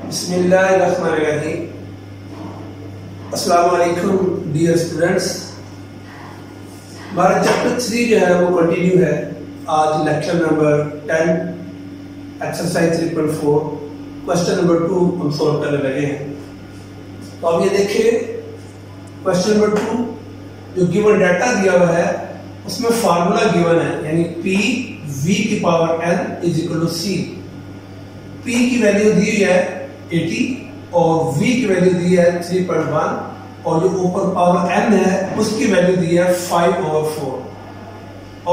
बिस्मिल्लाहिर्रहमानिर्रहीम। अस्सलाम वालेकुम डियर स्टूडेंट्स। हमारा चैप्टर 3 जो है वो कंटिन्यू है। आज lecture number 10 exercise 3.4 question number 2 हम सॉल्व करने लगे हैं। तो अब ये देखिए क्वेश्चन नंबर 2 जो गिवन डाटा दिया हुआ है उसमें फार्मूला गिवन है, यानी P V की power n is equal to C। P की वैल्यू दी हुई है 80 और V की वैल्यू दी है 3.1 और जो ऊपर पावर n है उसकी वैल्यू दी है 5/4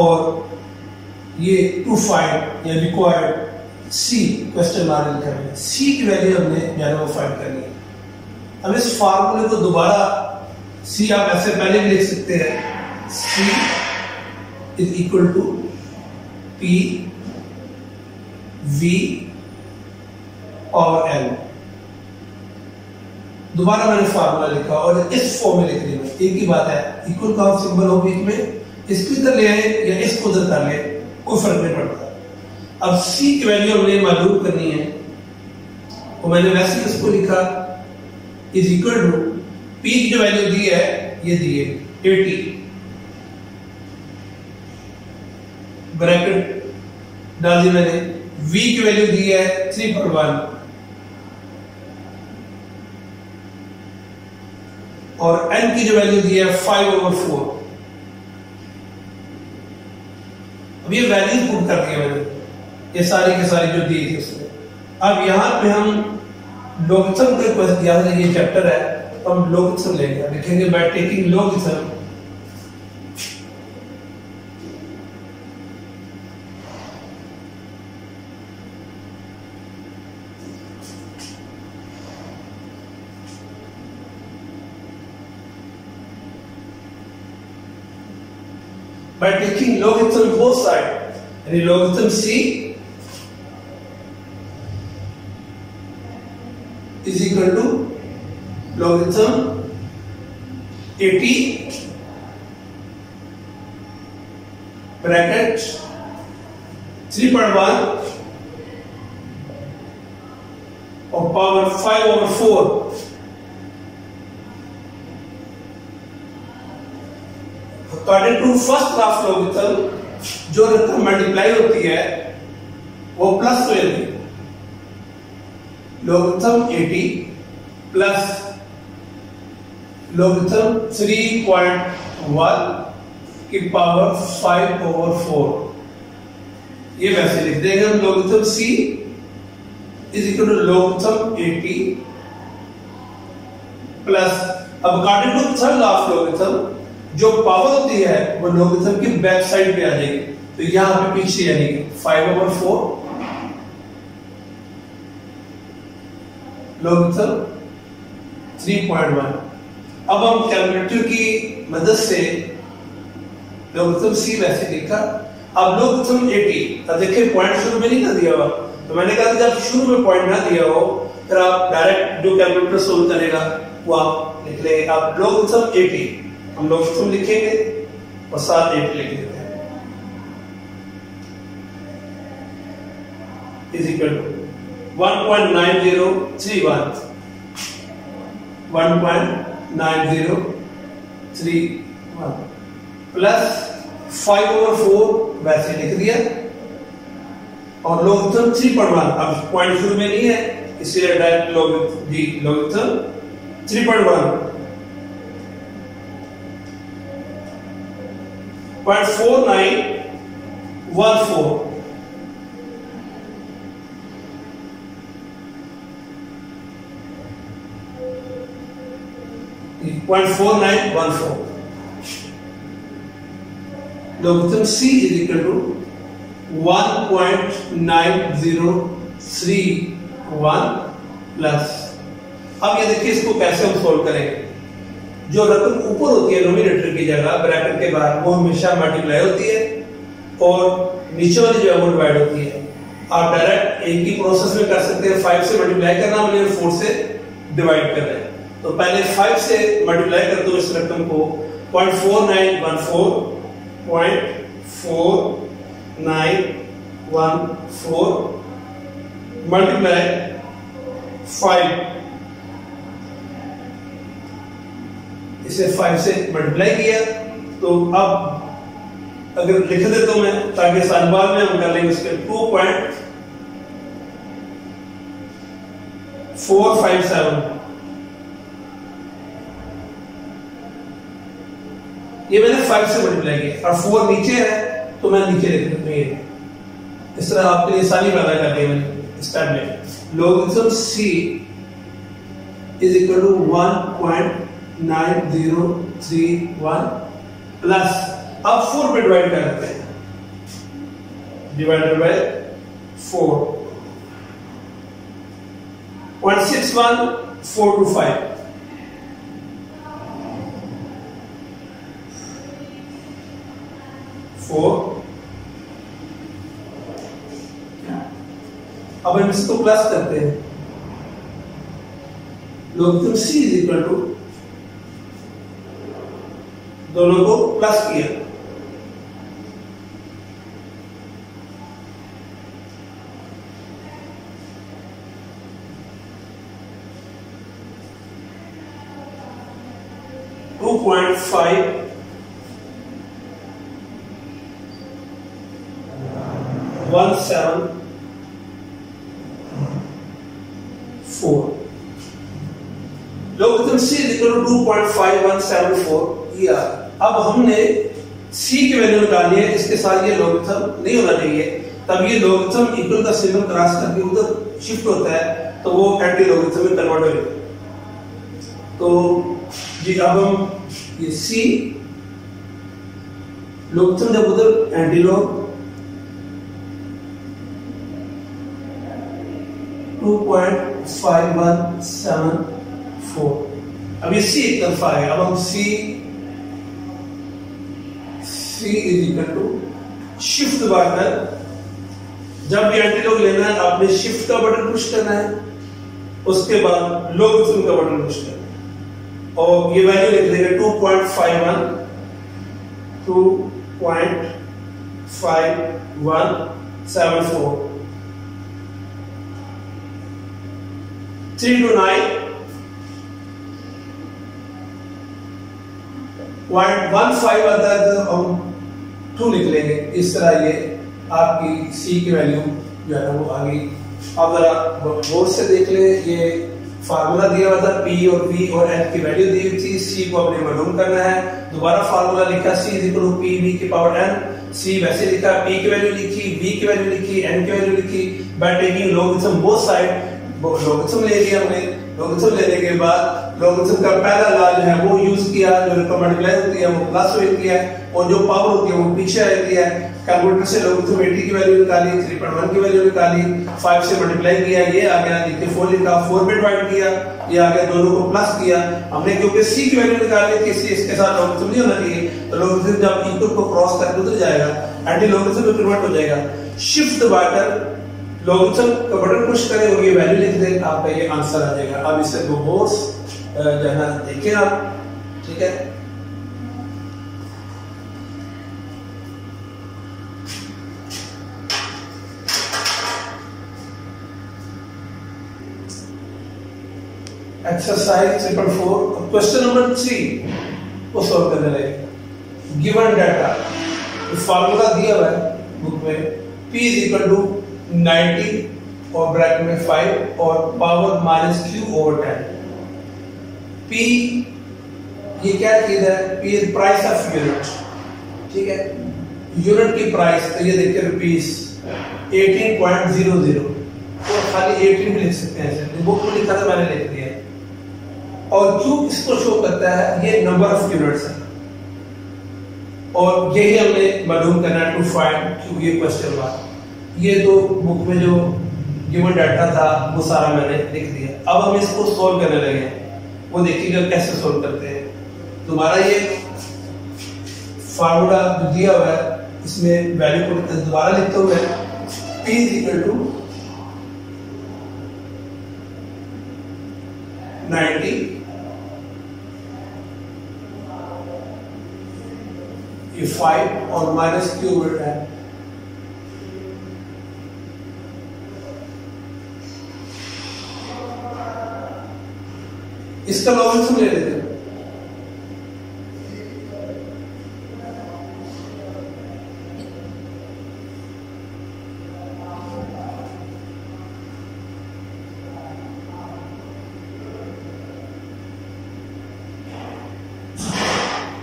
और ये टू फाइंड या रिक्वायर्ड C क्वेश्चन मार्क लिखा है। C की वैल्यू हमने जाना वो फाइंड करनी है। अब इस फार्मूले को दोबारा C आप ऐसे पहले भी लिख सकते हैं, C is equal to P V power n। दोबारा मैंने फार्मूला लिखा और इस फॉर्म में लिख दिया। एक ही बात है, इक्वल का सिंबल हो बीच में, इसको इधर ले आए या इसको उधर कर ले, कोई फर्क नहीं पड़ता। अब C की वैल्यू हमने मालूम करनी है तो मैंने वैसे ही इसको लिखा इज इक्वल टू P की जो वैल्यू दी है ये दी है 80, ब्रैकेट डाल दी मैंने। V की वैल्यू दी है 3.1 और n की जो वैल्यू दी है 5/4। अब ये वैल्यू पुट कर दिया मैंने, ये सारी के सारी जो दी थी उसमें। अब यहां पे हम लॉगरिथम के क्वेश्चन, याद है ये चैप्टर है तो हम लॉगरिथम लेंगे, लिखेंगे by taking logarithm by taking logarithm both sides, and logarithm C is equal to logarithm 80 bracket 3.1 और power 5/4। According to first class logarithm जो रकम मल्टीप्लाई होती है वो प्लस हो जाती है। लॉगरिथम 80 प्लस लॉगरिथम 3.1 की पावर 5/4। ये वैसे लिख देंगे हम, logarithm C is equal to logarithm 80 plus, अब according to third class logarithm जो पावर होती है वो लॉगरिथम की बैक साइड पे आ जाएगी, तो यहां पे पीछे यानी 5/4 लॉगरिथम 3.1। अब हम कैलकुलेटर की मदद से लॉगरिथम C वैसे लिखा। अब लॉगरिथम 80, अब देखिए पॉइंट शुरू में नहीं ना दिया हुआ, तो मैंने कहा जब शुरू में पॉइंट ना दिया हो फिर आप डायरेक्ट जो कैलकुलेटर सोल्व करेगा वो आप लिख लेंगे। अब लॉगरिथम 80 हम लॉगरिथम लिखेंगे और साथ 8 लिख देते हैं इज इक्वल टू 1.9031 प्लस 5/4 वैसे लिख दिया और लॉगरिथम 3.1, अब पॉइंट शुरू में नहीं है इसलिए direct logarithm 3.1 0.4914 0.4914 logarithm C is equal to 1.9031 plus. अब ये देखिए इसको कैसे हम सोल्व करेंगे। जो रकम ऊपर होती है नोमिनेटर की जगह ब्रैकेट के बाद वो हमेशा मल्टीप्लाई होती है और नीचे वाली जो है वो डिवाइड होती है। आप डायरेक्ट एक ही प्रोसेस में कर सकते हैं, 5 से मल्टीप्लाई करना मतलब 4 से डिवाइड कर रहे हैं। तो पहले 5 से मल्टीप्लाई करते हो इस रकम को 0.4914 मल्टीप्लाई 5, इसे 5 से मल्टीप्लाई किया। तो अब अगर लिख देता हूं मैं, ताकि साल बाद में हम कर लेंगे उसके 2.457, ये मैंने 5 से मल्टीप्लाई किया और 4 नीचे है तो मैं नीचे लिख देता हूं। ये इस तरह आपके लिए आसानी पैदा कर दी मैंने स्टेप में। Logarithm c is equal to 1.9031 plus, अब 4 पे डिवाइड कर देते हैं, डिवाइडेड बाय 4, 0.61425, अब हम इसको प्लस करते हैं। Logarithm c is equal to, दोनों को प्लस किया, to 2.5174, logarithm c is equal to 2.5174 किया। अब हमने c की वैल्यू निकालनी है, इसके साथ ये लॉगरिथम नहीं होना चाहिए, तब ये लॉगरिथम इक्वल का सिंबल क्रॉस करके उधर शिफ्ट होता है तो वो एंटी लॉगरिथम में कन्वर्ट हो जाता है। तो जी अब हम ये c लॉगरिथम जब उधर एंटी लॉग 2.5174, अब ये c एक तरफा है। अब हम c is equal to shift दबाकर, जब भी एंटी लॉग लेना है आपने शिफ्ट का बटन पुश करना है, उसके बाद लॉगरिथम का बटन पुश करना है और ये वैल्यू लिख देंगे 2.5174, 3 to 9 0.15 आता है तो हम 2 लिख लेंगे। इस तरह ये आपकी c की वैल्यू जो है वो आ गई। अब जरा बोर्ड से देख ले, ये फार्मूला दिया हुआ था, p और v और n की वैल्यू दी हुई थी, c को अपने मालूम करना है। दोबारा फार्मूला लिखा c is equal to p v की पावर n, c वैसे लिखा, p की वैल्यू लिखी, v की वैल्यू लिखी, n की वैल्यू लिखी, by taking logarithm both side, logarithm ले लिया हमने। लॉगरिथम लेने के बाद लॉगरिथम का पहला लॉ जो है वो यूज किया, जो रकम मल्टीप्लाई होती है वो प्लस हो जाती है और जो पावर होती है वो पीछे आ जाती है। कैलकुलेटर से लॉगरिथम 80 की वैल्यू निकाली, 3.1 की वैल्यू निकाली, 5 से मल्टीप्लाई किया, ये आ गया, नीचे 4 लिखा, 4 पे डिवाइड किया, ये आ गया, दोनों को प्लस किया हमने, क्योंकि c की वैल्यू निकालनी थी, इसलिए इसके साथ लॉगरिथम नहीं होना चाहिए। तो लॉगरिथम जब इक्वल को क्रॉस करके उधर जाएगा, एंटी लॉगरिथम में कन्वर्ट हो जाएगा। शिफ्ट दबाकर लॉगरिथम का बटन पुश करें और ये वैल्यू लिख दें, आपका ये आंसर आ जाएगा। अब इसे बोर्ड्स जो है देखें आप, ठीक है। एक्सरसाइज 444, क्वेश्चन नंबर 3 को सॉल्व करने लगे। गिवन डाटा, फार्मूला दिया हुआ है बुक में, p इज इक्वल टू 90 और ब्रैकेट में 5 और power minus q over 10। p ये क्या चीज है, p is price of unit, ठीक है, यूनिट की प्राइस, तो ये देखिए रुपीस 18.00 और खाली 18 भी लिख सकते हैं, बुक में लिखा था मैंने लिख दिया। और q इसको शो करता है, ये नंबर ऑफ यूनिट्स है और यही हमने मालूम करना है टू फाइंड q, ये क्वेश्चन मार्क। ये तो बुक में जो गिवन डाटा था वो सारा मैंने लिख दिया। अब हम इसको सॉल्व करने लगे हैं, वो देखिएगा कैसे सॉल्व करते हैं। तुम्हारा ये फार्मूला जो दिया हुआ है इसमें वैल्यू को दोबारा लिखते हुए p इज इक्वल टू 90 ये 5 और माइनस q ओवर 10। इसका लॉगरिथम ले लेते हैं।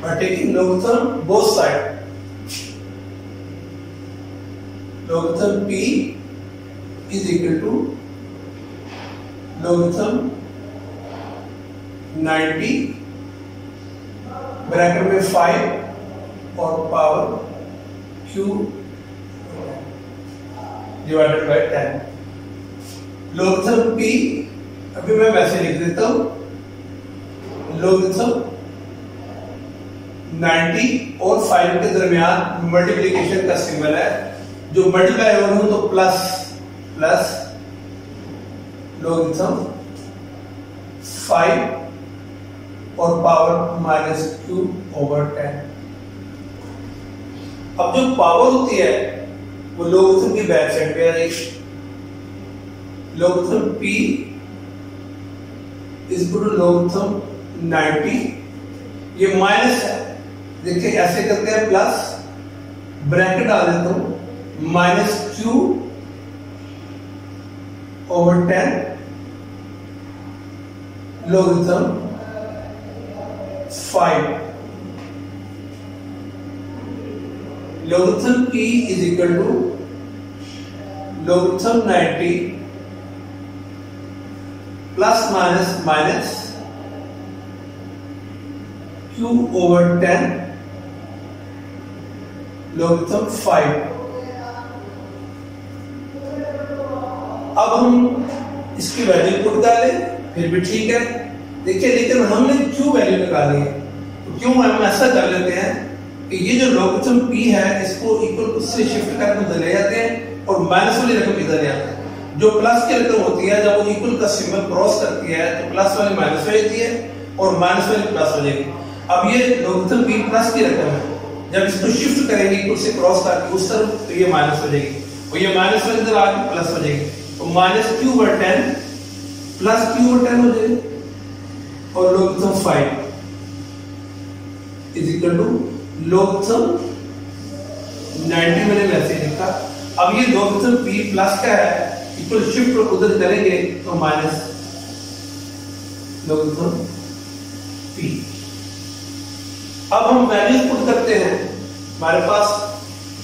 By taking logarithm both sides, logarithm p is equal to logarithm 90 bracket में 5 और power q divided by 10। Logarithm p अभी मैं वैसे लिख देता हूं, लोगरिथम 90 और 5 के दरमियान मल्टीप्लिकेशन का सिंबल है, जो मल्टीप्लाई हो तो प्लस प्लस लोगरिथम 5 और पावर माइनस q ओवर 10। अब जो पावर होती है वो लोगरिथम की बैक साइड पे आ जाएगी। Logarithm p is equal to logarithm 90, ये माइनस है, देखिए ऐसे करते हैं प्लस ब्रैकेट डाल देता हूं minus q over 10 logarithm 5। Logarithm p is equal to logarithm 90 plus minus minus q over 10 logarithm 5। अब हम इसकी वैल्यू पुट डालें फिर भी ठीक है, देखिए लेकिन हमने q वैल्यू निकाली है, तो क्यों हम ऐसा कर लेते हैं कि ये जो लोगरिथम p है इसको इक्वल से शिफ्ट करके उधर ले जाते हैं और माइनस वाली रकम इधर ले आते हैं। जो प्लस की रकम होती है जब वो इक्वल का सिंबल क्रॉस करती है तो प्लस वाली माइनस हो जाती है और माइनस वाली प्लस हो जाएगी। अब ये लोगरिथम p प्लस की रकम है, जब इसको शिफ्ट करेंगे इक्वल से क्रॉस करके उस तरफ तो ये माइनस हो जाएगी और ये माइनस वाली इधर आके प्लस हो जाएगी, तो minus q over 10 plus q over 10 हो जाएगी और logarithm 5 is equal to logarithm 90 मैंने वैसे लिखा। अब ये लोगरिथम p प्लस का है, इक्वल शिफ्ट उधर करेंगे तो माइनस लोगरिथम p। अब हम वैल्यू पुट करते हैं, हमारे पास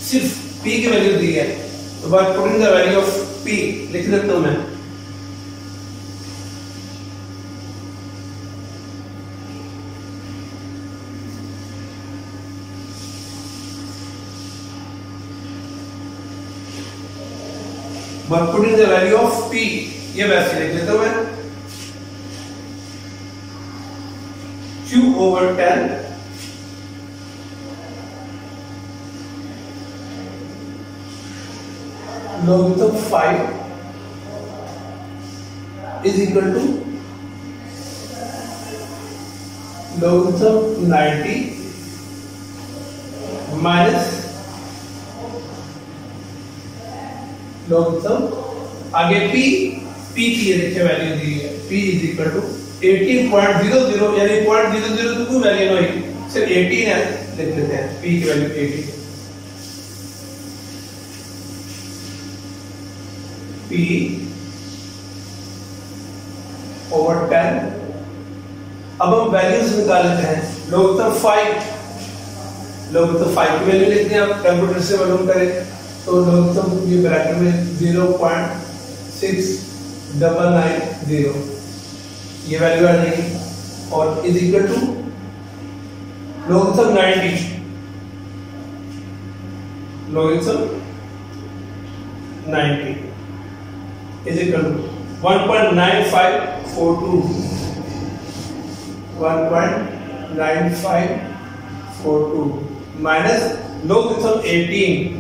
सिर्फ p की वैल्यू दी है, तो by putting the value of p लिख देता हूं मैं। By putting the value of p, ये वैसे लिख देता हूं मैं, q over 10 logarithm 5 is equal to logarithm 90 minus logarithm आगे p की ये देखिए वैल्यू दी है, p इज इक्वल टू 18.00, यानी 0.00 तो कोई वैल्यू नहीं, सिर्फ 18 है, लिख लेते हैं p की वैल्यू 18, p ओवर 10। अब हम वैल्यूज निकाल लेते हैं। लोगरिथम 5 की वैल्यू लिखते हैं, आप कंप्यूटर से मालूम करें तो लोगरिथम ये ब्रैकेट में 0.6990 ये वैल्यू आ जाएगी और is equal to logarithm 90 is equal to 1.9542 minus logarithm 18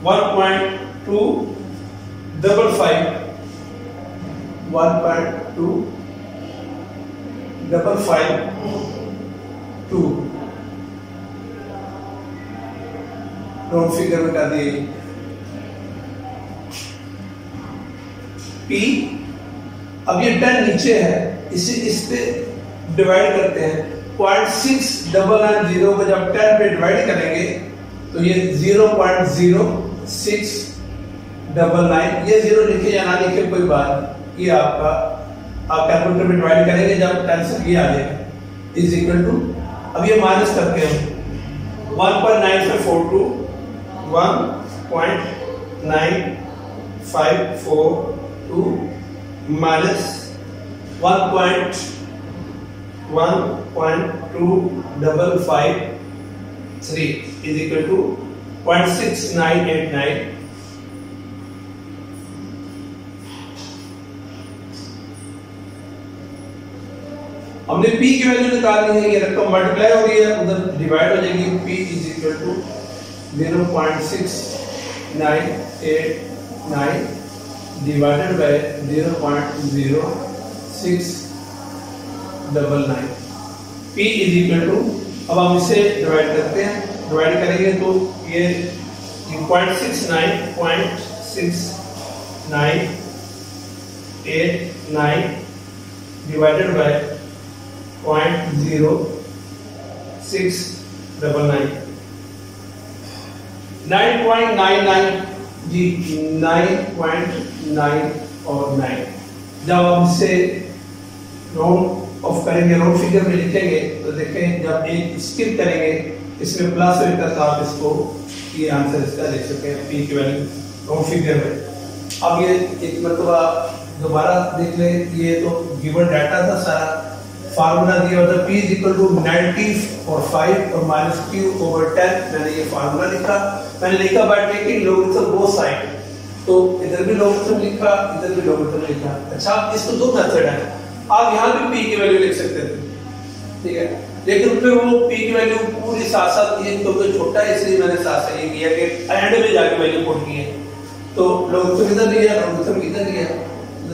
1.2552 note figure में कर दिए। P। अब ये 10 नीचे है, इस पे डिवाइड करते हैं। 0.699 को जब 10 पे डिवाइड करेंगे तो ये 0.0699, ये 0 लिखे या ना लिखे कोई बात, ये आपका आप कैलकुलेटर में डिवाइड करेंगे जब 10 से ये आ जाएगा, इज इक्वल टू, अब ये माइनस करते हैं 1.9542 1.9542 माइनस 1.2553 इज इक्वल टू 0.6989। हमने P की वैल्यू निकालनी है, ये रकम मल्टीप्लाई हो रही है, उधर डिवाइड हो जाएगी। P is equal to 0.6989 divided by 0.0699। P is equal to, अब हम इसे डिवाइड करते हैं, डिवाइड करेंगे तो ये 0.6989 डिवाइडेड बाय 0.0699, 9.99 जी, 9.9 और 9। जब हम इसे राउंड ऑफ करेंगे, राउंड फिगर में लिखेंगे तो देखें जब एक स्किप करेंगे इसमें प्लस होगा तो आप इसको ये आंसर इसका लिख सकते हैं P की वैल्यू राउंड फिगर में। अब ये एक मतलब दोबारा देख लें, ये तो गिवन डाटा था सारा, फार्मूला दिया होता P इज इक्वल टू 90 और 5 और माइनस Q ओवर 10। मैंने ये फार्मूला लिखा, मैंने लिखा by taking logarithm both side, तो इधर भी लॉगरिथम लिखा, इधर भी लॉगरिथम लिखा। अच्छा, इसको दो मेथड है, आप यहाँ भी P की वैल्यू लिख सकते थे, ठीक है, लेकिन फिर वो P की वैल्यू पूरी साथ साथ, ये क्योंकि छोटा है इसलिए मैंने साथ साथ ये किया कि एंड में जाके वैल्यू पुट की है, तो लॉगरिथम इधर लिया, लॉगरिथम इधर लिया,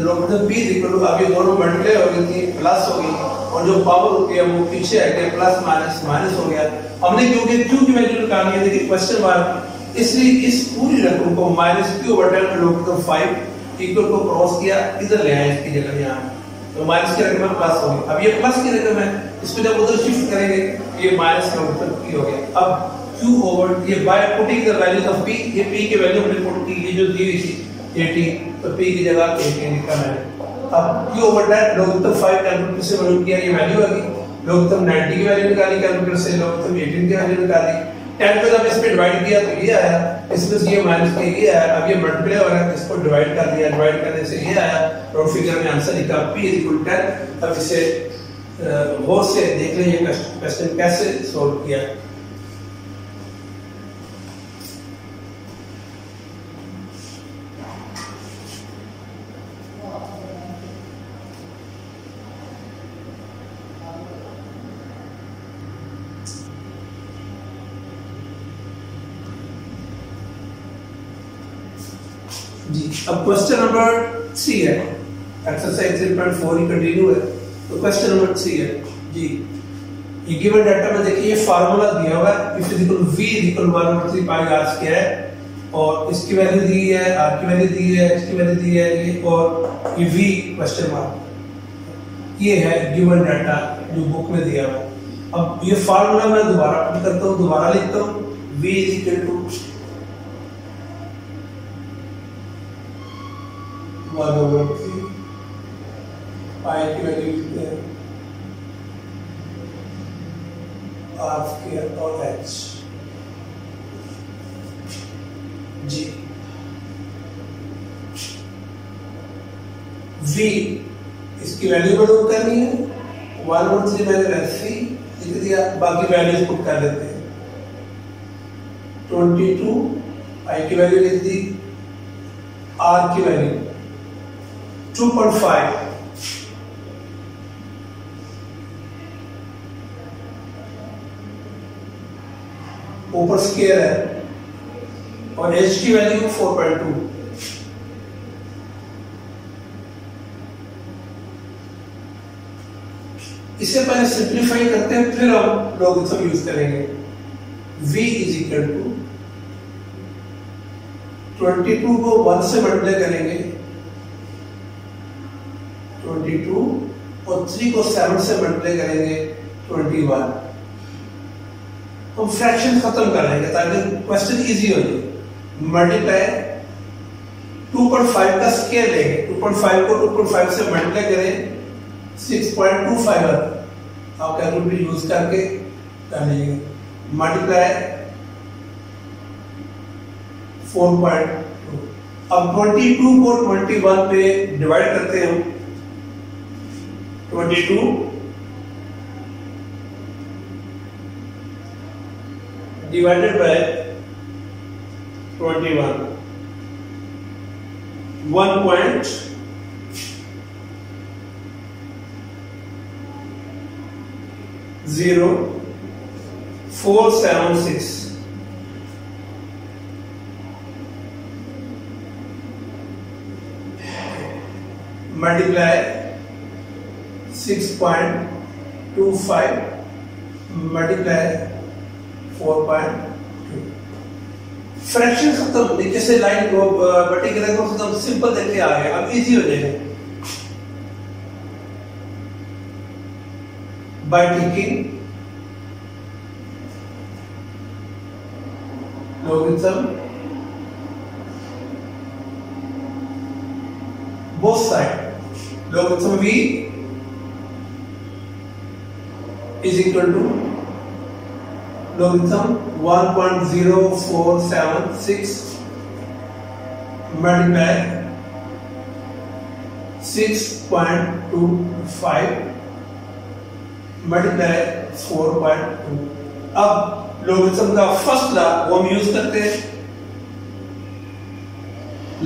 logarithm P is equal to, अब ये दोनों मल्टीप्लाई हो गई थी, प्लस हो गई, और जो पावर होती है वो पीछे आ गया, प्लस माइनस माइनस हो गया। हमने क्योंकि Q की वैल्यू निकालनी है, देखिए क्वेश्चन मार्क, इसलिए इस पूरी रकम को minus Q over 10 logarithm 5 equal को क्रॉस किया, इधर ले आए इसकी जगह यहाँ, तो माइनस की रकम प्लस हो गई। अब ये प्लस की रकम है, इसको जब उधर शिफ्ट करेंगे ये माइनस का मतलब Q हो गया। अब Q ओवर ये bye putting the value of P, ये P की वैल्यू हमने पुट की, ये जो दी हुई थी 80, तो P की जगह 80 लिखा मैंने। अब Q ओवर 10 लॉगरिथम 5 कैलकुलेटर से मल्टीप्लाई किया, ये वैल्यू आ गई, लॉगरिथम 90 की वैल्यू निकाली कैलकुलेटर से, लॉगरिथम 18 की वैल्यू निकाली, 10 पे जब इस पे डिवाइड किया तो ये आया, इसमें से ये माइनस किया ये आया, अब ये मल्टीप्लाई हो रहा है, इसको डिवाइड कर दिया, डिवाइड करने से ये आया, राउंड फिगर में आंसर लिखा P इज इक्वल टू 10। अब इसे गौर से देख लें ये क्वेश्चन कैसे सॉल्व किया। जी, अब क्वेश्चन नंबर 3 है, एक्सरसाइज 3.4 ही कंटिन्यू है, तो क्वेश्चन नंबर 3 है जी। ये गिवन डाटा में देखिए ये फार्मूला दिया हुआ है, if is equal V is equal 1/3 pi r square है, और इसकी वैल्यू दी है, r की वैल्यू दी है, x की वैल्यू दी है, ये और ये V क्वेश्चन मार्क, ये है गिवन डाटा जो बुक में दिया हुआ है। अब ये फार्मूला मैं दोबारा पुट करता हूँ, दोबारा लिखता हूँ, V इज इक्वल टू 1/3 पाई की वैल्यू लिखते हैं r स्क्वायर और h जी। v इसकी वैल्यू पुट करनी है, 1/3 मैंने वैसे ही लिख दिया, बाकी वैल्यूज पुट कर देते हैं। 22 i की वैल्यू लिख दी, r की वैल्यू 2.5, ऊपर स्क्वायर है, और h की वैल्यू 4.2। इसे पहले सिंप्लीफाई करते हैं, फिर हम लॉगरिथम यूज करेंगे। v इज इक्वल टू 22 को 1 से मल्टीप्लाई करेंगे 22 और 3 को 7 से मल्टीप्लाई करेंगे 21। हम फ्रैक्शन खत्म कर लेंगे ताकि क्वेश्चन इजी हो जाए। मल्टीप्लाई 2.5 का स्केयर लेंगे, 2.5 को 2.5 से मल्टीप्लाई करें 6.25 आप कैलकुलेटर यूज करके कर लीजिए। मल्टीप्लाई 4.2। अब 22 को 21 पे डिवाइड करते हैं हम। 22 divided by 21, 1.0476 multiply 6.25 multiply 4.2। Fraction खत्म, नीचे से लाइन को बटी के रखो खत्म, सिंपल देखे आ गए। अब इजी हो जाएगा। By taking logarithm both side, logarithm v is equal to logarithm 1.0476 multiply 6.25 multiply 4.2। अब logarithm का फर्स्ट लॉ वो हम यूज करते हैं।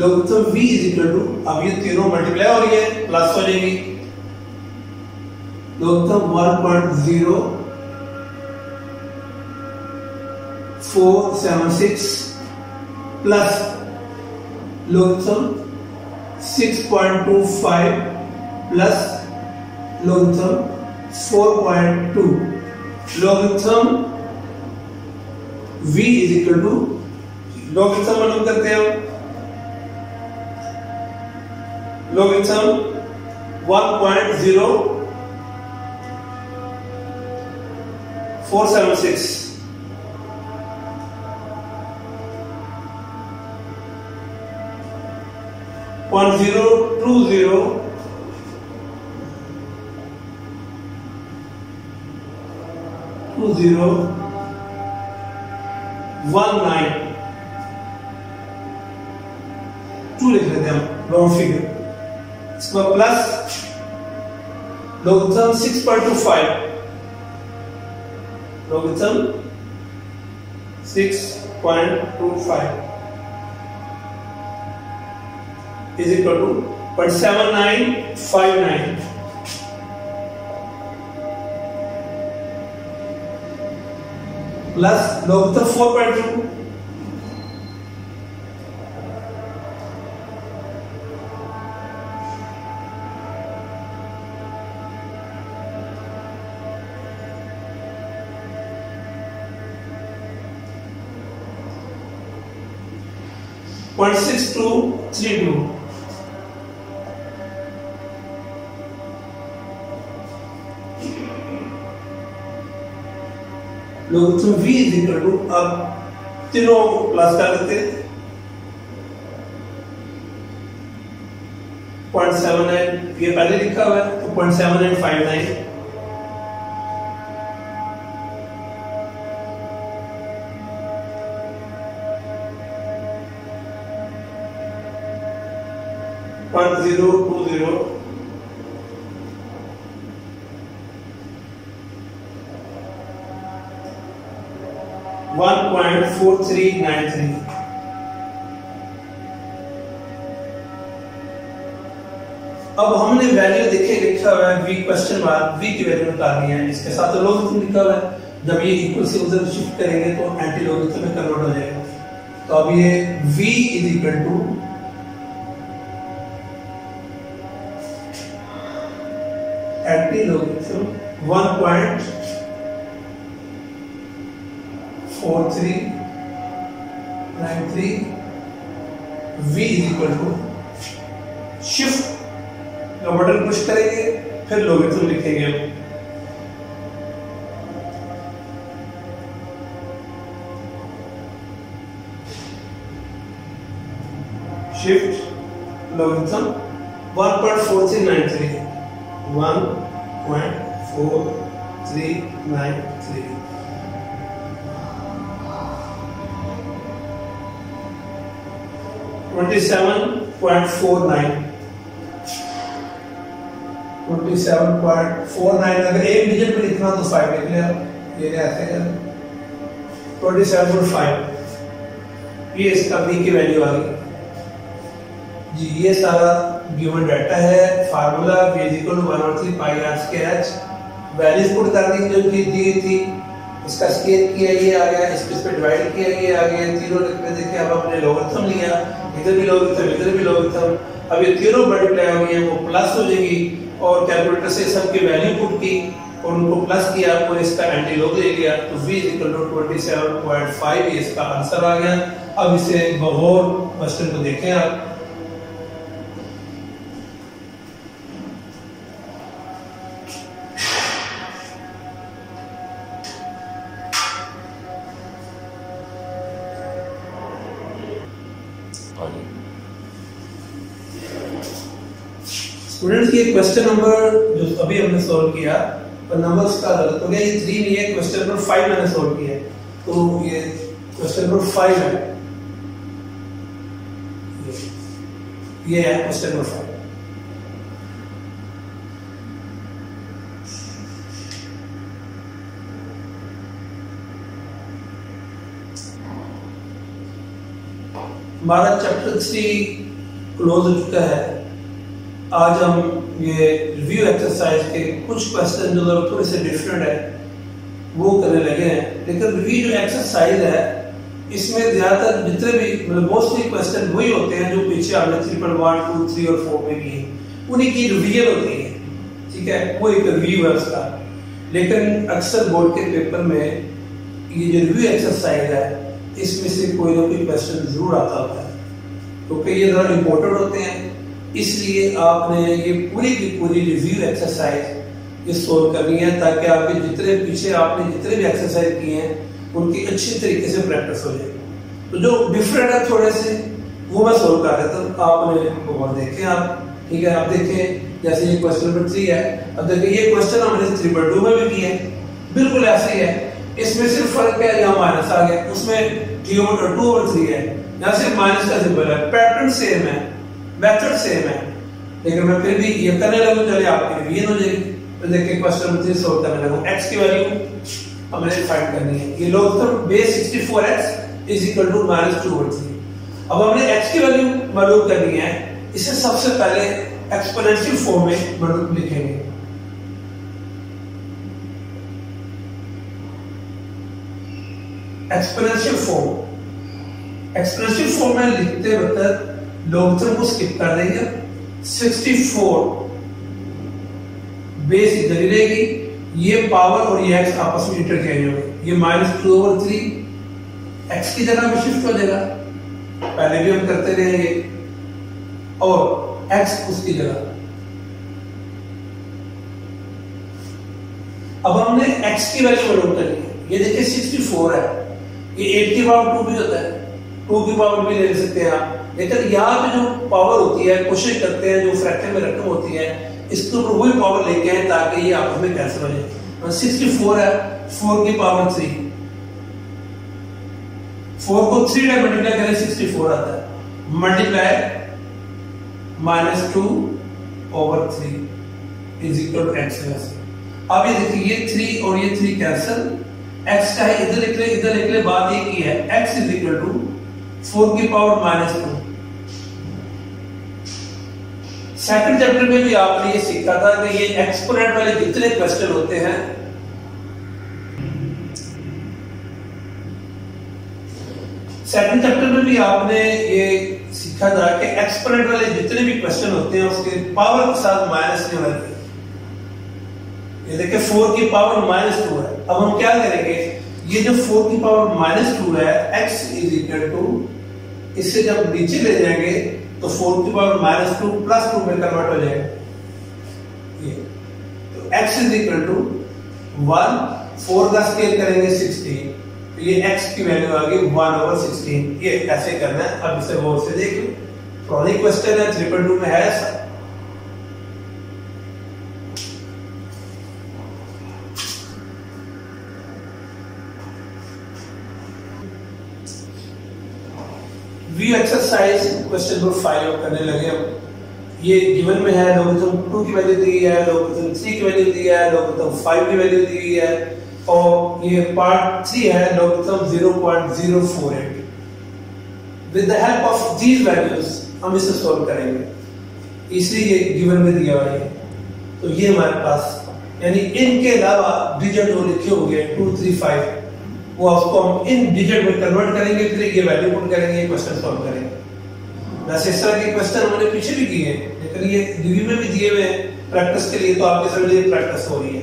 logarithm v is equal to, अब ये तीनों मल्टीप्लाई हो रही है प्लस हो जाएगी। logarithm 1.0476 plus logarithm 6.25 plus logarithm 4.2। logarithm v is equal to, logarithm मालूम करते हैं हम। logarithm 1.0476 0.020 19 लिख लेते हैं हम राउंड फिगर। इसका plus logarithm 6.25 logarithm 6.25 is equal to 0.7959 plus logarithm 4.2 0.6232 logarithm v is equal to, अब तीनों को प्लस कर देते हैं 0.79, ये पहले लिखा हुआ है तो 0.7959 0.020 1.4393। अब हमने वैल्यू देखे लिखा हुआ है v क्वेश्चन मार्क, v की वैल्यू निकालनी है। इसके साथ तो लोगरिथम लिखा हुआ है, जब ये इक्वल से उधर शिफ्ट करेंगे तो एंटी लोगरिथम में कन्वर्ट हो जाएगा। तो अब ये v is equal to anti logarithm 1.4393 v is equal to shift का बटन पुश करेंगे, फिर लॉगरिथम लिखेंगे हम। शिफ्ट लॉगरिथम 1.4393 1.4393 27.49 अगर एक डिजिट पे लिखना तो 5 लिख लिया, ये ऐसे है 27.5। ये इसका बी की वैल्यू आ गई जी। ये सारा गिवन डाटा है, फार्मूला v = 1/3 पाई r square h, values put कर दी जो कि दी थी, इसका स्केल किया ये आ गया, इस पे डिवाइड किया ये आ गया, तीनों लिख के देखे। अब हमने लॉगरिथम लिया, इधर भी लॉगरिथम इधर भी लॉगरिथम, अब ये तीनों मल्टीप्लाई हो गई, वो प्लस हो जाएगी, और कैलकुलेटर से सबकी वैल्यू पुट की और उनको प्लस किया और इसका एंटी लॉग ले लिया, तो v = 27.5 ये इसका आंसर आ गया। अब इसे बगौर क्वेश्चन को देखें आप। स्टूडेंट्स ये क्वेश्चन नंबर जो अभी हमने सॉल्व किया पर नंबर्स का गलत हो गया, ये 3 नहीं है, क्वेश्चन नंबर 5 मैंने सॉल्व किया है, तो ये क्वेश्चन नंबर 5 है, ये है क्वेश्चन नंबर 5। हमारा चैप्टर 3 क्लोज हो चुका है। आज हम ये रिव्यू एक्सरसाइज के कुछ क्वेश्चन जो थोड़े से डिफरेंट है वो करने लगे हैं, लेकिन रिव्यू जो एक्सरसाइज है इसमें ज्यादातर जितने भी मतलब मोस्टली क्वेश्चन वही होते हैं जो पीछे आपने 3.1, 2, 3 और 4 में किए, उन्हीं की रिवीजन होती है, ठीक है, वो एक रिव्यू है उसका। लेकिन अक्सर बोर्ड के पेपर में ये जो रिव्यू एक्सरसाइज है इसमें से कोई ना कोई क्वेश्चन जरूर आता होता है, क्योंकि ये जरा इंपॉर्टेंट होते हैं, इसलिए आपने ये पूरी की पूरी रिव्यू एक्सरसाइज ये सोल्व करनी है, ताकि आपके जितने पीछे आपने जितने भी एक्सरसाइज किए हैं उनकी अच्छी तरीके से प्रैक्टिस हो जाए। तो जो डिफरेंट है थोड़े से वो मैं सोल्व कर देता हूँ, आपने और देखें आप, ठीक है। आप देखें जैसे ये क्वेश्चन नंबर 3 है, अब देखिए ये क्वेश्चन हमने 3/2 में भी किया है, बिल्कुल ऐसे ही है, इसमें सिर्फ फर्क है यहाँ माइनस आ गया, उसमें 2/3 है, यहाँ सिर्फ माइनस का सिंबल है, पैटर्न सेम है, मेथड सेम है, लेकिन मैं फिर भी ये करने लगूं, चलिए आपकी रिवीजन हो जाएगी। तो देखिए क्वेश्चन नंबर 3 सॉल्व करने लगूं। x की वैल्यू हमने फाइंड करनी है, ये लॉगरिथम बेस 64x = -2/3। अब हमने x की वैल्यू मालूम करनी है, इसे सबसे पहले एक्सपोनेंशियल फॉर्म में मालूम लिखेंगे। एक्सपोनेंशियल फॉर्म में लिखते वक्त लॉगरिथम को स्किप कर देंगे, 64 बेस इधर ही रहेगी, ये पावर और ये x आपस में इंटरचेंज होंगे, ये -2/3 x की जगह में शिफ्ट हो जाएगा, पहले भी हम करते रहे ये, और x उसकी जगह। अब हमने x की वैल्यू मालूम करनी है, ये देखिए 64 है, ये 8 की पावर 2 भी होता है, 2 की पावर भी ले सकते हैं आप, लेकिन यहाँ पे जो पावर होती है कोशिश करते हैं जो फ्रैक्शन में रकम होती है इसके ऊपर वही पावर लेके आए ताकि ये आपस में कैंसिल हो जाए। 64 है, 4 की पावर 3, 4 को 3 से मल्टीप्लाई करें 64 आता है, मल्टीप्लाई -2/3 = x। अब ये देखिए ये 3 और ये 3 कैंसिल, x चाहे इधर लिख ले, बात ये की है x = 4 की पावर -2। सेकंड चैप्टर में भी आपने ये सीखा था कि ये एक्सपोनेंट वाले जितने क्वेश्चन होते हैं, सेकंड चैप्टर में भी आपने ये सीखा था कि एक्सपोनेंट वाले जितने भी क्वेश्चन होते हैं उसके पावर के साथ माइनस नहीं होना चाहिए। ये देखिए 4 की पावर -2 है, अब हम क्या करेंगे, ये जो 4 की पावर -2 है x = इससे जब नीचे ले जाएंगे तो 4 की पावर -2 + 2 में कन्वर्ट हो जाएगा, ये तो x इज इक्वल टू 1, 4 का स्केल करेंगे 16, तो ये x की वैल्यू आ गई 1/16। ये ऐसे करना है। अब इसे गौर से देख लो, पुरानी क्वेश्चन है 222 में है ऐसा। वी एक्सरसाइज क्वेश्चन नंबर 5 करने लगे। अब ये गिवन में है, लोगरिथम 2 की वैल्यू दी है, लोगरिथम 3 की वैल्यू दी है, लोगरिथम 5 की वैल्यू दी है, और ये पार्ट 3 है logarithm 0.048। With the help of these values हम इसे सॉल्व करेंगे, इसलिए ये गिवन में दिया हुआ है। तो ये हमारे पास, यानी इनके अलावा डिजिट जो लिखे होंगे 2, 3, 5, वो उसको हम इन डिजिट में कन्वर्ट करेंगे, फिर ये वैल्यू पुट करेंगे, क्वेश्चन सॉल्व करेंगे। वैसे इस तरह के क्वेश्चन हमने पीछे भी किए हैं, लेकिन ये रिव्यू में भी दिए हुए हैं प्रैक्टिस के लिए, तो आपके सामने ये प्रैक्टिस हो रही है।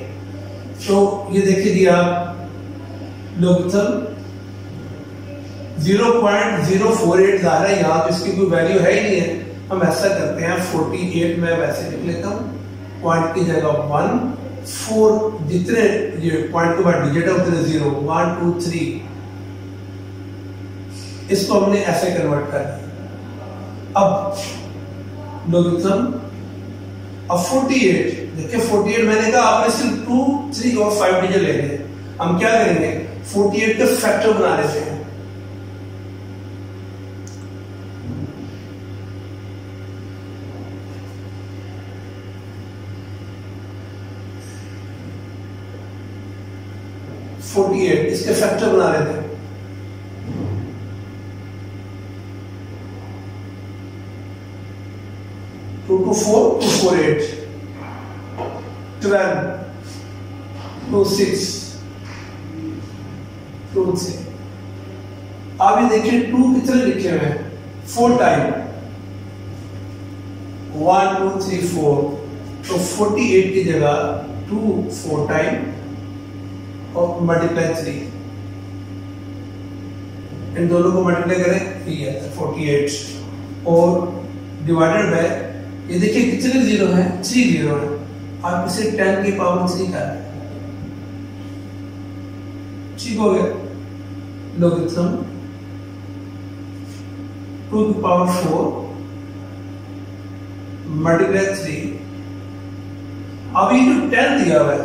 तो ये देखिए दिया लोगरिथम 0.048 ज़ाहिर है यहाँ तो इसकी कोई वैल्यू है ही नहीं है। हम ऐसा करते हैं 48 में वैसे लिख लेता हूँ, पॉइंट की जगह 1, 4 जितने ये पॉइंट के बाद डिजिट है उतने 0, 1, 2, 3, इसको हमने ऐसे कन्वर्ट कर दिया। अब लोगरिथम अब 48, देखिए 48 मैंने कहा आपने सिर्फ 2, 3 और 5 डिजिट ले लिए। हम क्या करेंगे 48 का फैक्टर बना लेते हैं। इसके फैक्टर बना लेते हैं। 2 to 4, 2, 4, 8, 12, 2, 6, 2, 3। आप ये देखिए 2 कितने लिखे हुए हैं 4 टाइम, 1, 2, 3, 4, तो 48 की जगह 2 4 टाइम और मल्टीप्लाई 3, इन दोनों को मल्टीप्लाई करें ये 48 और डिवाइडेड बाय, ये देखिए कितने जीरो है 3 जीरो है। आप इसे 10 की पावर 3 कर, ठीक हो गया। लोगरिथम 2 की पावर 4 मल्टीप्लाई 3। अब ये जो 10 दिया हुआ है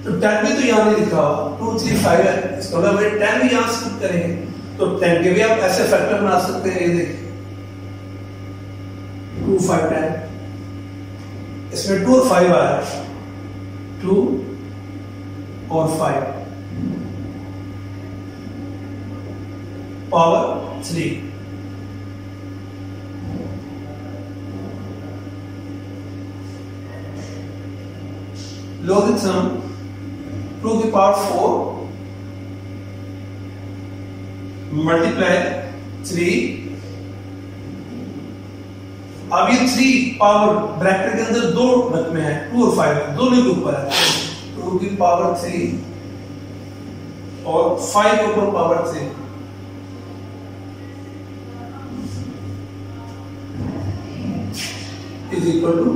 तो 10 भी तो यहाँ नहीं लिखा हुआ, 2, 3, 5 है, इसका मतलब 10 भी यहाँ स्किप करेंगे, तो 10 के भी आप ऐसे फैक्टर बना सकते हैं। ये देखिए 2, 5, 10, इसमें 2 और 5 आया, 2 और 5 पावर 3। लोगरिथम 2 की पावर 4 मल्टीप्लाई 3। अब ये 3 पावर ब्रैकेट के अंदर 2 रकमे हैं, 2 और 5 दोनों के ऊपर है, 2 की पावर 3 और 5 के ऊपर power 3। Is equal to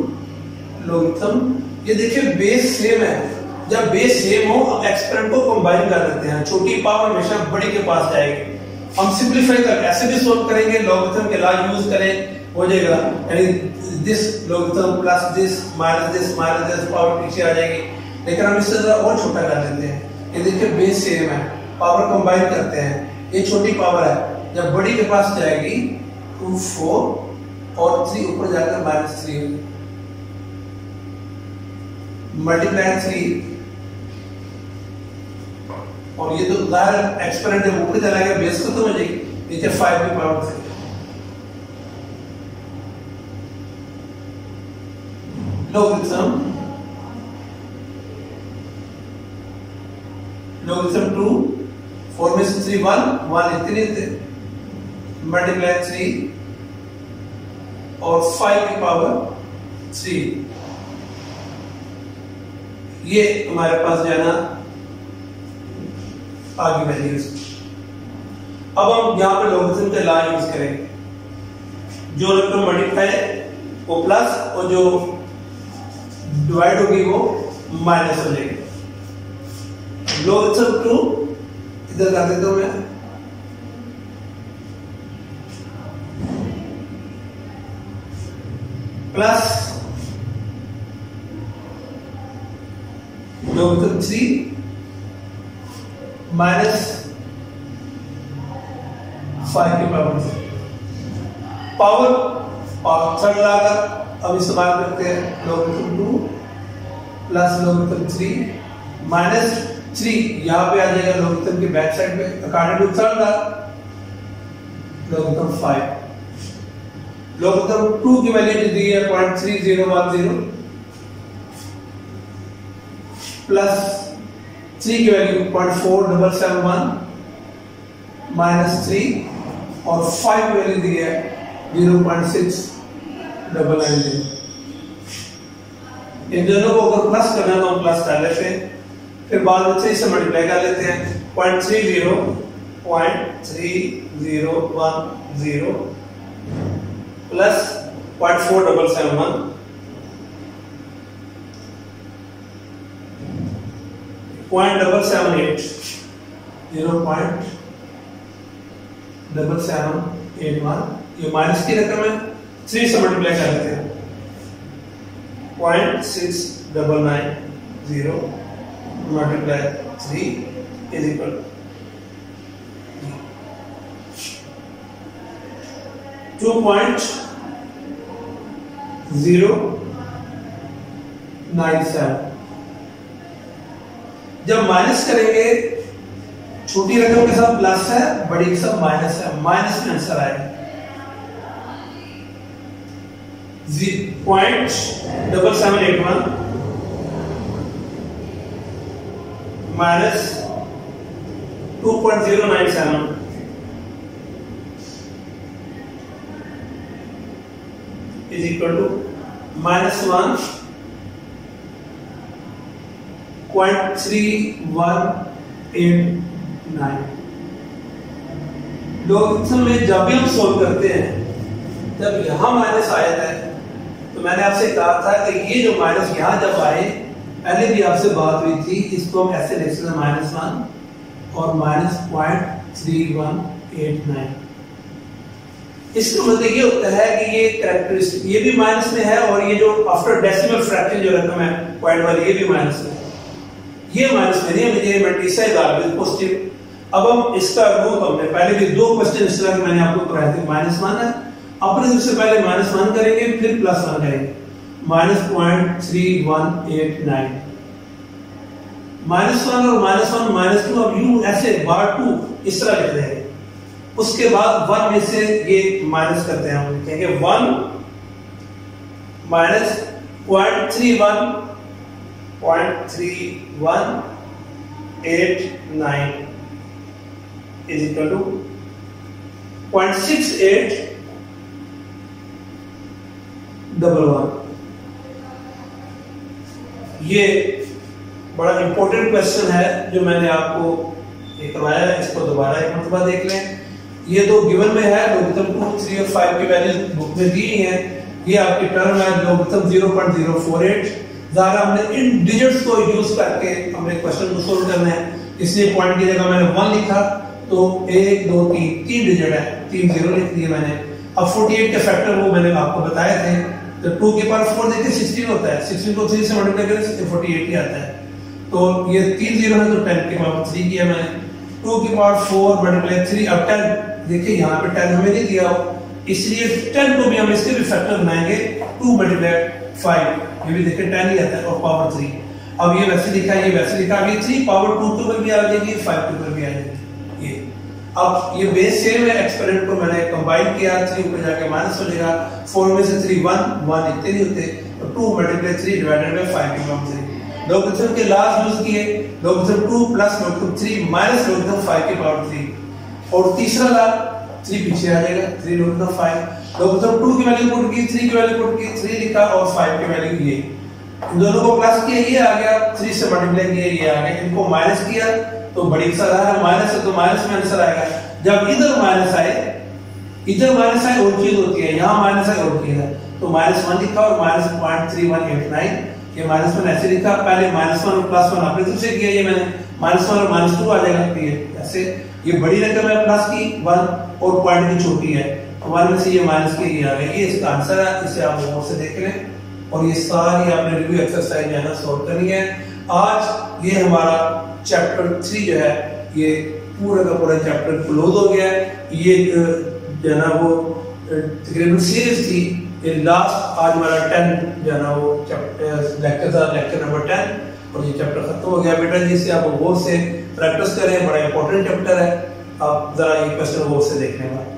logarithm, ये देखिए बेस सेम है, जब बेस सेम हो एक्सपेरेंट को कंबाइन कर देते हैं, छोटी पावर हमेशा बड़ी के पास जाएगी। हम सिंपलीफाई कर ऐसे भी सोल्व करेंगे, लोगरिथम के लॉ यूज करें हो जाएगा, यानी this logarithm plus this minus this power पीछे आ जाएगी। लेकिन हम इससे जरा और छोटा कर लेते हैं, ये देखिए बेस सेम है, पावर कंबाइन करते हैं, ये छोटी पावर है, जब बड़ी के पास जाएगी 2, 4 और 3 ऊपर जाकर -3 होगी, मल्टीप्लाई 3 और ये तो जाहिर एक्सपेरेंट जब ऊपर चला गया बेस खत्म हो जाएगी, नीचे 5 की पावर 3। लोगरिथम 2 4 में से 3 1 इतने थे, मल्टीप्लाई 3 और 5 की पावर 3। ये हमारे पास जो है ना आगे वैल्यूज। अब हम यहां पे लोगरिथम का लॉ यूज करेंगे, जो रकम मल्टीप्लाई वो प्लस और जो डिवाइड होगी वो माइनस हो जाएगी। लोगरिथम 2 इधर कर देता हूं मैं, प्लस लोगरिथम 3 माइनस 5 की पावर और थर्ड लाकर अब इस्तेमाल करते हैं। लोगरिथम 2 प्लस लोगरिथम 3 माइनस 3 यहां पे आ जाएगा लोगरिथम के बैक साइड पे, according to third law logarithm 5। Logarithm 2 की वैल्यू दी है 0.3010 प्लस 3 की वैल्यू 0.4771 माइनस 3 और 5 की वैल्यू दी है 0.6990। इन दोनों को अगर प्लस करना तो हम प्लस कर लेते हैं, फिर बाद में 3 से मल्टीप्लाई कर लेते हैं। 0.3010 प्लस 0.4771 0.778 0.7781 ये माइनस की रकम है, 3 से मल्टीप्लाई कर लेते हैं। 0.6990 मल्टीप्लाई 3 इज इक्वल 2.097। जब माइनस करेंगे छोटी रकम के साथ प्लस है, बड़ी के साथ माइनस है, माइनस में आंसर आएगा 0.7781 minus 2.097 is equal to minus 1.3189। Logarithm में जब भी हम सोल्व करते हैं, जब यहां माइनस आया है तो मैंने आपसे कहा था कि ये जो माइनस यहां जब आए, पहले भी आपसे बात हुई थी, इसको हम ऐसे लिख सकते हैं -1 और -0.3189। इसका मतलब ये होता है कि ये कैरेक्टरिस्टिक ये भी माइनस में है और ये जो आफ्टर डेसिमल फ्रैक्शन जो रकम है पॉइंट वाली ये भी माइनस में है। ये माइनस में नहीं है, मुझे मल्टीप्लाई दाल पॉजिटिव। अब हम इसका रूट हमने पहले भी 2 क्वेश्चन इस तरह के मैंने आपको कराए थे। -1 है, अपने सबसे पहले -1 करेंगे, फिर +1 करेंगे। -0.3189 -1 और -1 -2 अब यू ऐसे बार 2 इस तरह लिख देंगे। उसके बाद 1 में से ये माइनस करते हैं, हम लिखेंगे 1 माइनस 0.3189 इज इक्वल टू 0.6811। ये बड़ा इंपॉर्टेंट क्वेश्चन है जो मैंने आपको करवाया है, इसको दोबारा एक मरतबा देख लें। ये दो गिवन में है, लोगरिथम 2, 3 और 5 की वैल्यूज बुक में दी है। ये आपकी टर्म है लोगरिथम 0.048। ज़रा हमने इन डिजिट्स को यूज करके हमने क्वेश्चन को सोल्व करना है, इसलिए पॉइंट की जगह मैंने 1 लिखा तो 1 2 3 डिजिट है, 3 0 लिख दिए मैंने। अब 48 के फैक्टर वो मैंने आपको बताए थे, तो 2 की पावर 4 देखिए 16 होता है, 16 को 3 से मल्टीप्लाई करें 48 ही आता है। तो ये 3 0 है तो 10 की पावर 3 किया मैंने। 2 की पावर 4 मल्टीप्लाई 3, अब 10 देखिए यहाँ पे 10 हमें नहीं दिया, इसलिए 10 को भी हम इसके भी फैक्टर बनाएंगे। 2 मल्टीप्लाई 5 ये भी देखिए 10 ही आता है और पावर 3। अब ये वैसे लिखा है, ये वैसे लिखा, अभी 3 पावर 2 के ऊपर भी आ जाएगी, 5 के ऊपर भी आ जाएगी। ये अब ये बेस सेम है, एक्सपेरिमेंट को मैंने कंबाइन किया, 3 ऊपर जाके माइनस हो जाएगा। 4 में से 3 1 1 इतने नहीं होते, तो 2 मल्टीप्लाई 3 डिवाइडेड बाय 5 की पावर 3। लोगरिथम के लास्ट यूज किए, logarithm 2 plus logarithm 3 minus logarithm 5 की पावर 3। और तीसरा ला 3 पीछे आ जाएगा, 3 लोगरिथम 5। लोगरिथम 2 की वैल्यू पुट की, 3 की वैल्यू पुट की, 3 लिखा और 5 की वैल्यू ये। इन दोनों को प्लस किया, ये आ गया, 3 से मल्टीप्लाई किया, ये आ गया। इनको माइनस किया तो बड़ी सा रहा, माइनस है तो माइनस में आंसर आएगा। जब इधर माइनस आए और चीज होती है, यहाँ माइनस है और चीज है, तो -1 लिखा और -0.3189 ये -1 ऐसे लिखा, पहले -1 और +1 आपने दूसरे किया, ये मैंने -1 और -2 आ जाएगा, तो ये ऐसे ये बड़ी रकम है प्लस की 1 और पॉइंट की छोटी है, 1 में से ये माइनस के ये आ गया, ये इसका आंसर है। इसे आप गौर से देख लें और ये सारी आपने रिव्यू एक्सरसाइज जो है ना सॉल्व करनी है। आज ये हमारा चैप्टर 3 जो है ये पूरा का पूरा चैप्टर क्लोज हो गया है। ये जो है ना वो तकरीबन सीरीज थी, ये लास्ट आज हमारा 10 जो है ना वो चैप्टर लेक्चर था, लेक्चर नंबर 10, और ये चैप्टर खत्म हो गया। बेटा जी इसे आप गौर से प्रैक्टिस करें, बड़ा इंपॉर्टेंट चैप्टर है, आप जरा ये क्वेश्चन गौर से देख लें।